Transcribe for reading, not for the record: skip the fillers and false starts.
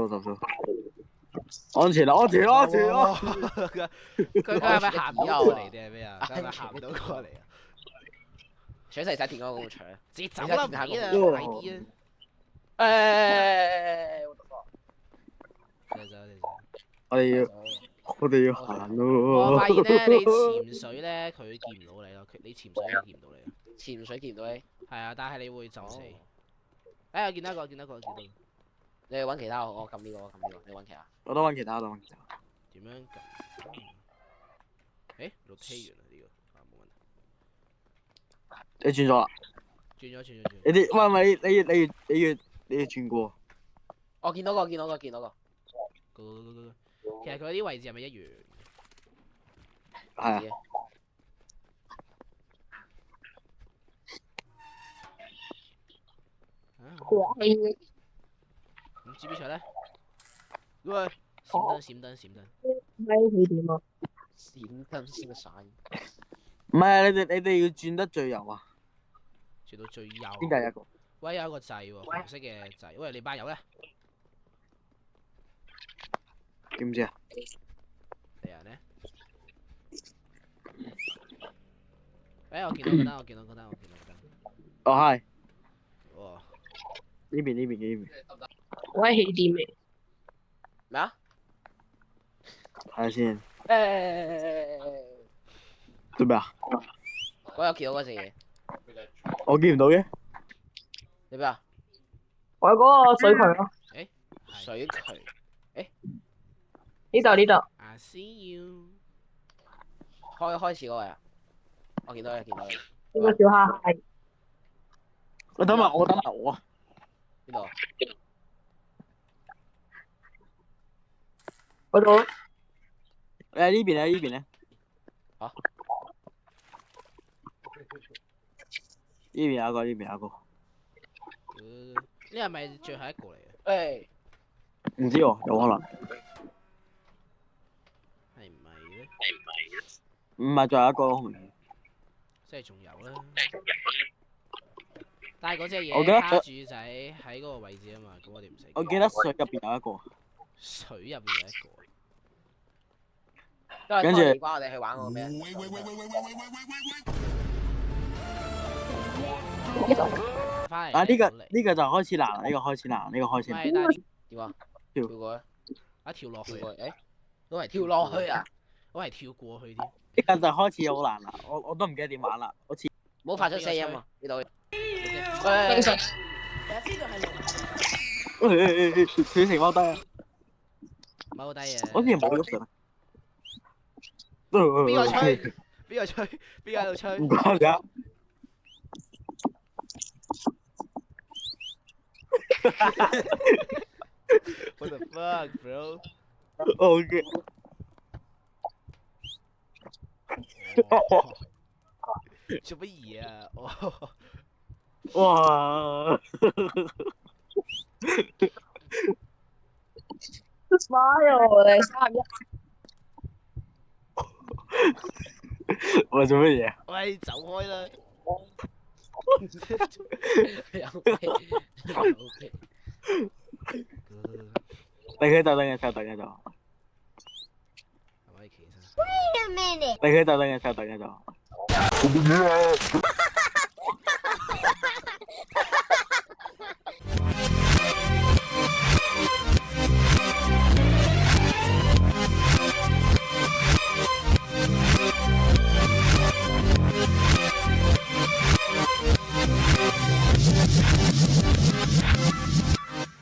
走，安全啦，安全。佢係咪行唔到過嚟定係咩啊？佢係咪行唔到過嚟啊？搶晒田嗰個搶，自己走啦，唔理啦，快啲啊！我哋要行咯。我發現咧，你潛水咧，佢見唔到你咯。你潛水佢見唔到你咯。潛水見唔到你。係啊，但係你會浸死。我見到一個。你去揾其他，我撳呢個，你揾其他。我都揾其他。點樣撳？誒，location啊呢個啊冇問題。你轉咗啦？轉咗。你啲喂，你要轉過。我見到個。其實佢啲位置係咪一樣？係啊。唔知邊場咧？喂，閃燈。咩起點啊？閃燈先嘅散。唔係啊，你哋要轉得最右啊！轉到最右。邊度有一個？喂，有一個掣喎，紅色嘅掣。喂，你班友咧？點知啊？你人咧？我見到個燈。哦係。哇！呢邊。我係起點嚟。咩啊？睇下先。做咩啊？我有見到嗰隻嘢。我見唔到嘅。你邊啊？我嗰個水渠咯。水渠。呢度。I see you。開始嗰位啊！我見到你。呢個小蝦係。我等埋我啊！邊度？嗰度。呢邊咧。啊？呢邊有一個。呢係咪最後一個嚟嘅？誒。唔知喎，有可能。係唔係咧？唔係，最後一個咯。即係仲有啦。但係嗰隻我記得嘢卡住仔喺嗰個位置啊嘛，咁我哋唔使。我記得水入邊有一個。水入邊有一個。跟住關我哋去玩嗰個咩？啊！呢個就開始難啦，呢個開始難。唔係，但係點啊？跳過去。跳落去。誒？都係跳落去啊！我係跳過去添。呢個就開始好難啦，我都唔記得點玩啦，好似唔好發出聲音啊！呢度。正常。佢成踎低啊！踎低啊！好似冇喐上。邊個吹？邊個喺度吹？唔關㗎。What the fuck, bro? OK。做乜嘢啊？哇！Smile，你31。我做乜嘢？喂，走開啦！等佢就。係咪企起身？等佢就。